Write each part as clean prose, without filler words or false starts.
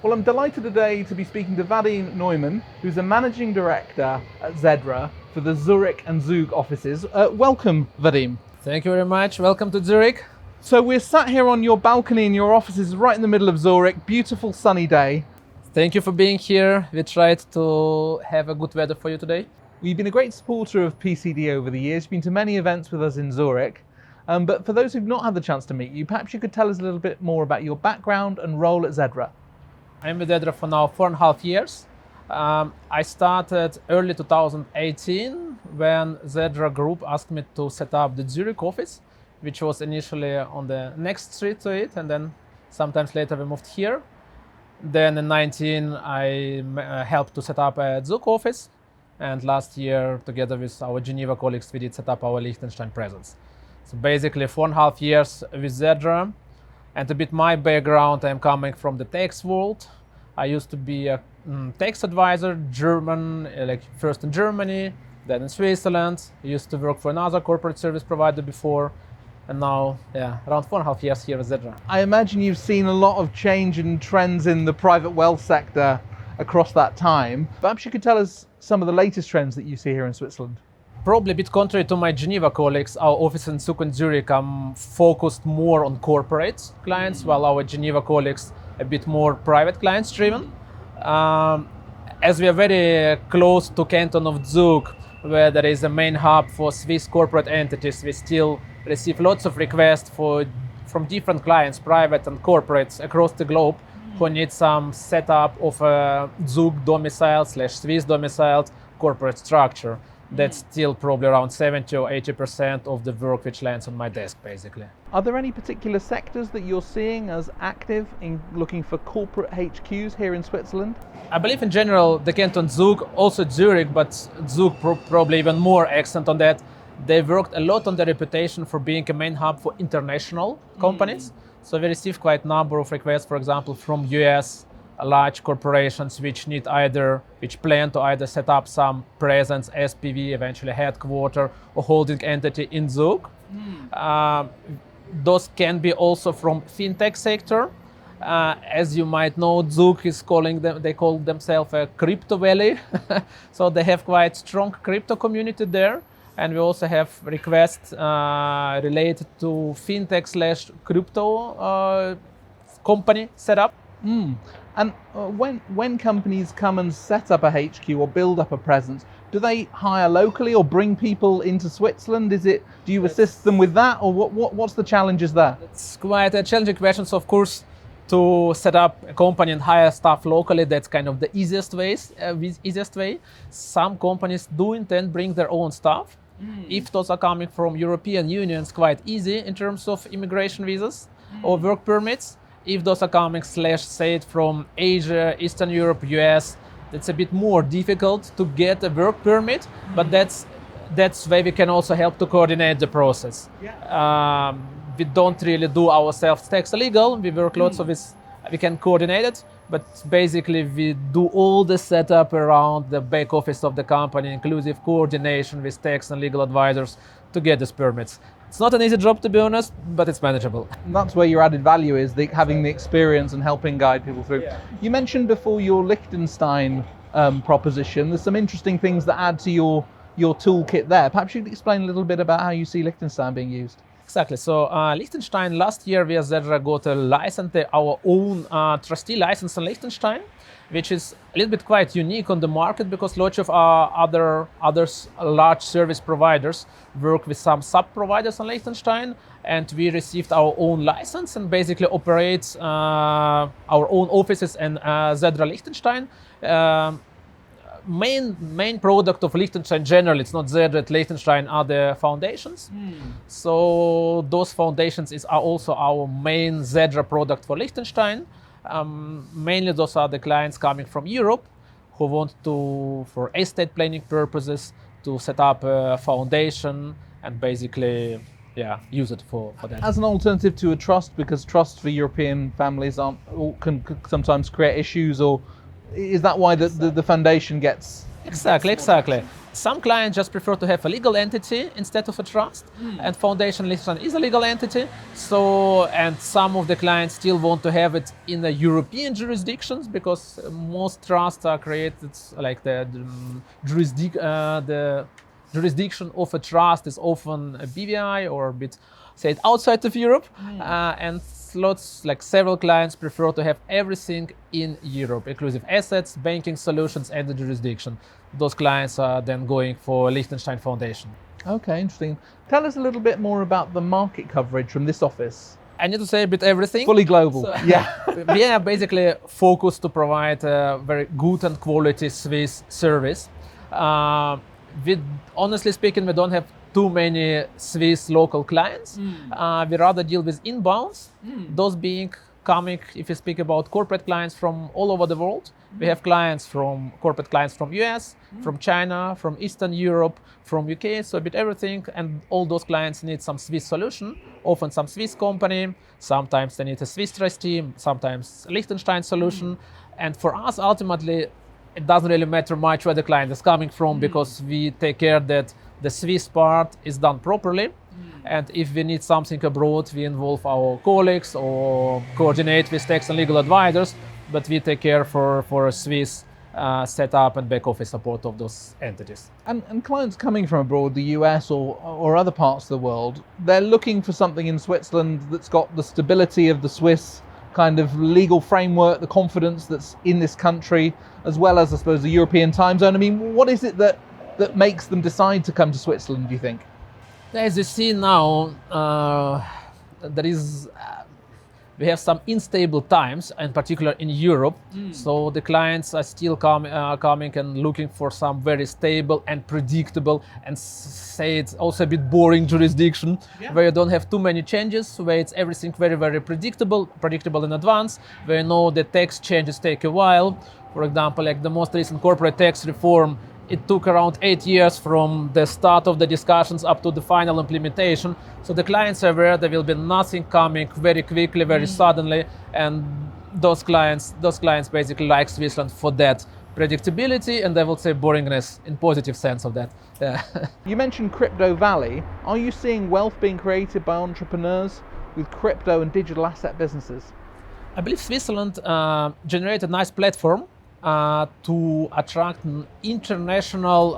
Well, I'm delighted today to be speaking to Vadim Neumann, who's a managing director at Zedra for the Zurich and Zug offices. Welcome, Vadim. Thank you very much. Welcome to Zurich. So we're sat here on your balcony in your offices right in the middle of Zurich. Beautiful sunny day. Thank you for being here. We tried to have a good weather for you today. You've been a great supporter of PCD over the years. You've been to many events with us in Zurich. But for those who've not had the chance to meet you, perhaps you could tell us a little bit more about your background and role at Zedra. I'm with Zedra for now 4.5 years. I started early 2018 when Zedra Group asked me to set up the Zurich office, which was initially on the next street to it, and then sometimes later we moved here. Then in 2019 I helped to set up a Zug office, and last year together with our Geneva colleagues we did set up our Liechtenstein presence. So basically 4.5 years with Zedra, and a bit my background, I'm coming from the tax world. I used to be a tax advisor, German, like first in Germany, then in Switzerland. I used to work for another corporate service provider before, and now, around 4.5 years here at Zedra. I imagine you've seen a lot of change and trends in the private wealth sector across that time. Perhaps you could tell us some of the latest trends that you see here in Switzerland. Probably a bit contrary to my Geneva colleagues, our office in Zug and Zurich focused more on corporate clients, while our Geneva colleagues a bit more private clients driven. As we are very close to Canton of Zug, where there is a main hub for Swiss corporate entities, we still receive lots of requests from different clients, private and corporates across the globe, who need some setup of a Zug domicile / Swiss domiciled corporate structure. That's still probably around 70 or 80% of the work which lands on my desk, basically. Are there any particular sectors that you're seeing as active in looking for corporate HQs here in Switzerland? I believe in general the Canton Zug, also Zurich, but Zug probably even more accent on that. They worked a lot on their reputation for being a main hub for international companies. So we received quite a number of requests, for example, from US large corporations which plan to either set up some presence, SPV, eventually headquarter or holding entity in Zug. Those can be also from fintech sector. As you might know, Zug they call themselves a crypto valley. So they have quite strong crypto community there. And we also have requests related to fintech / crypto company setup. And when companies come and set up a HQ or build up a presence, do they hire locally or bring people into Switzerland? Do you assist them with that, or what's the challenges there? It's quite a challenging question. So of course, to set up a company and hire staff locally, that's kind of the easiest way. Some companies do intend bring their own staff. If those are coming from European Union, it's quite easy in terms of immigration visas or work permits. If those are coming say from Asia, Eastern Europe, US, it's a bit more difficult to get a work permit, but that's where we can also help to coordinate the process. We don't really do ourselves tax legal. We work lots of this. We can coordinate it, but basically we do all the setup around the back office of the company, inclusive coordination with tax and legal advisors to get these permits. It's not an easy job, to be honest, but it's manageable. And that's where your added value is, having the experience and helping guide people through. You mentioned before your Liechtenstein proposition. There's some interesting things that add to your toolkit there. Perhaps you could explain a little bit about how you see Liechtenstein being used. Exactly. So Liechtenstein, last year we as Zedra got a license, our own trustee license in Liechtenstein, which is a little bit quite unique on the market because lots of other large service providers work with some sub-providers in Liechtenstein, and we received our own license and basically operate our own offices in Zedra Liechtenstein. Main product of Liechtenstein generally, it's not Zedra, Liechtenstein are the foundations. So those foundations are also our main Zedra product for Liechtenstein. Mainly those are the clients coming from Europe who want to, for estate planning purposes, to set up a foundation and basically use it for that. As an alternative to a trust, because trusts for European families can sometimes create issues, or is that why the foundation gets... Exactly. some clients just prefer to have a legal entity instead of a trust, and Foundation Liechtenstein is a legal entity. So, and some of the clients still want to have it in the European jurisdictions because most trusts are created like the jurisdiction of a trust is often a BVI or a bit, say, outside of Europe, and several clients prefer to have everything in Europe, inclusive assets, banking solutions, and the jurisdiction. Those clients are then going for Liechtenstein Foundation. Okay, interesting. Tell us a little bit more about the market coverage from this office. I need to say a bit everything. Fully global, yeah. We are basically focused to provide a very good and quality Swiss service. Honestly speaking, we don't have too many Swiss local clients. We rather deal with inbounds, those being coming, if you speak about corporate clients from all over the world. We have corporate clients from US, from China, from Eastern Europe, from UK, so a bit everything, and all those clients need some Swiss solution, often some Swiss company, sometimes they need a Swiss trust team, sometimes a Liechtenstein solution, and for us ultimately it doesn't really matter much where the client is coming from because we take care that the Swiss part is done properly. And if we need something abroad, we involve our colleagues or coordinate with tax and legal advisors, but we take care for a Swiss setup and back office support of those entities. And clients coming from abroad, the US or other parts of the world, they're looking for something in Switzerland that's got the stability of the Swiss kind of legal framework, the confidence that's in this country, as well as, I suppose, the European time zone. I mean, what is it that makes them decide to come to Switzerland, do you think? As you see now, we have some unstable times, in particular in Europe. So the clients are still coming and looking for some very stable and predictable, and say it's also a bit boring jurisdiction, where you don't have too many changes, where it's everything very, very predictable in advance, where you know the tax changes take a while. For example, like the most recent corporate tax reform, it took around 8 years from the start of the discussions up to the final implementation. So the clients are aware there will be nothing coming very quickly, very suddenly, and those clients basically like Switzerland for that predictability and I would say boringness in positive sense of that. Yeah. You mentioned Crypto Valley. Are you seeing wealth being created by entrepreneurs with crypto and digital asset businesses? I believe Switzerland generated a nice platform to attract international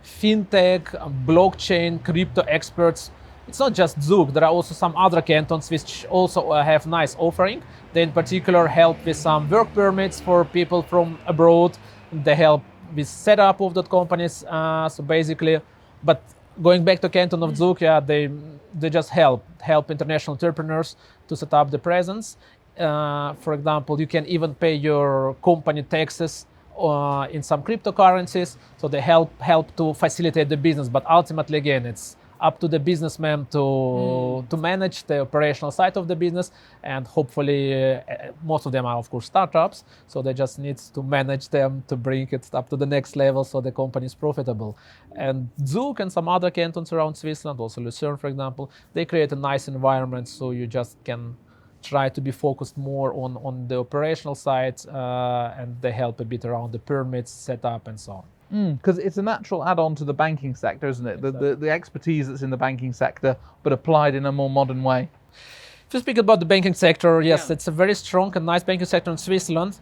fintech, blockchain, crypto experts. It's not just Zug, there are also some other cantons which also have nice offering. They in particular help with some work permits for people from abroad. They help with setup of those companies. So basically, but going back to canton of Zug, they just help international entrepreneurs to set up the presence. For example, you can even pay your company taxes in some cryptocurrencies. So they help to facilitate the business. But ultimately, again, it's up to the businessman to manage the operational side of the business. And hopefully, most of them are, of course, startups. So they just need to manage them to bring it up to the next level so the company is profitable. And Zug and some other cantons around Switzerland, also Lucerne, for example, they create a nice environment so you just can try to be focused more on the operational side, and they help a bit around the permits, setup, and so on. Because it's a natural add-on to the banking sector, isn't it? The expertise that's in the banking sector, but applied in a more modern way. If you speak about the banking sector, yes, it's a very strong and nice banking sector in Switzerland.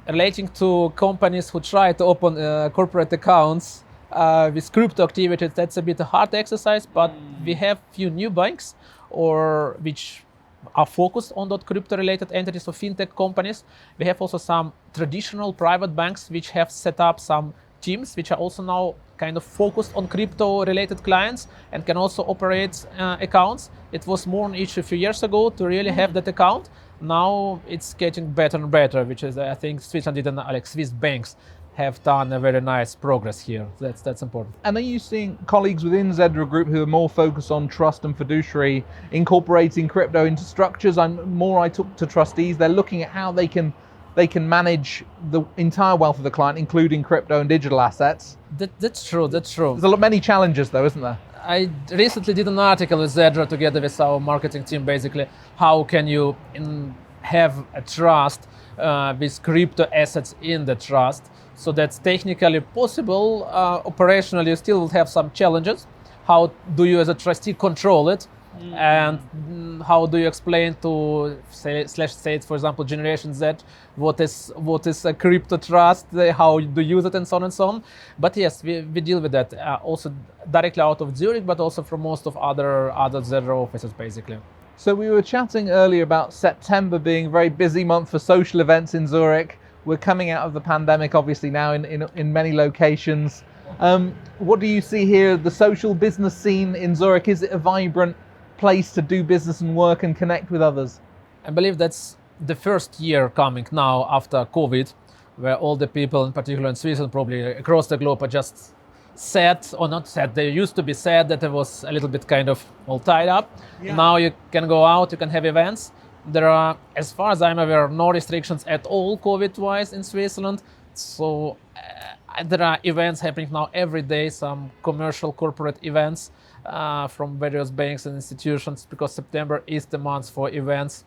Relating to companies who try to open corporate accounts with crypto activities, that's a bit a hard exercise, but we have few new banks which are focused on that crypto-related entities of fintech companies. We have also some traditional private banks which have set up some teams which are also now kind of focused on crypto-related clients and can also operate accounts. It was more an issue a few years ago to really have that account. Now it's getting better and better, which is, I think, Swiss banks have done a very nice progress here. That's important. And are you seeing colleagues within Zedra Group who are more focused on trust and fiduciary, incorporating crypto into structures? I talk to trustees, they're looking at how they can manage the entire wealth of the client, including crypto and digital assets. That's true. There's many challenges though, isn't there? I recently did an article with Zedra together with our marketing team, basically, how can you have a trust with crypto assets in the trust. So that's technically possible. Operationally, you still will have some challenges. How do you as a trustee control it? And how do you explain to say for example Generation Z what is a crypto trust, how do you use it, and so on and so on. But yes, we deal with that also directly out of Zurich, but also from most of other Zedra offices basically. So we were chatting earlier about September being a very busy month for social events in Zurich. We're coming out of the pandemic obviously now in many locations. What do you see here, the social business scene in Zurich? Is it a vibrant place to do business and work and connect with others? I believe that's the first year coming now after COVID, where all the people, in particular in Switzerland, probably across the globe, are just sad, or not sad, they used to be sad that it was a little bit kind of all tied up. Yeah. Now you can go out, you can have events. There are, as far as I'm aware, no restrictions at all COVID-wise in Switzerland. So there are events happening now every day, some commercial corporate events from various banks and institutions, because September is the month for events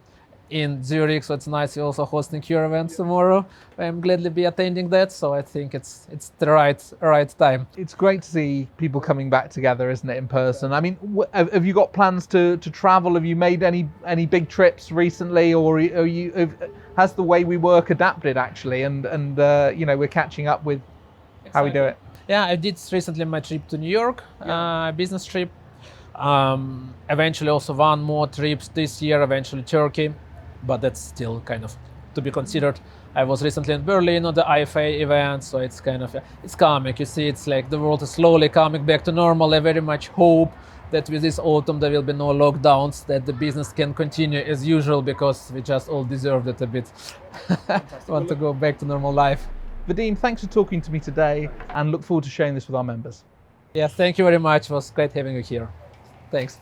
in Zurich. So it's nice you're also hosting your event tomorrow. I'm gladly be attending that. So I think it's the right time. It's great to see people coming back together, isn't it, in person? I mean, have you got plans to travel? Have you made any big trips recently, or has the way we work adapted actually? And we're catching up with how we do it. Yeah, I did recently my trip to New York, business trip. Eventually also one more trips this year, eventually Turkey, but that's still kind of to be considered. I was recently in Berlin on the IFA event, so it's kind of, it's coming. You see, it's like the world is slowly coming back to normal. I very much hope that with this autumn there will be no lockdowns, that the business can continue as usual, because we just all deserve it a bit. Want to go back to normal life. Vadim, thanks for talking to me today, and look forward to sharing this with our members. Yeah, thank you very much. It was great having you here. Thanks.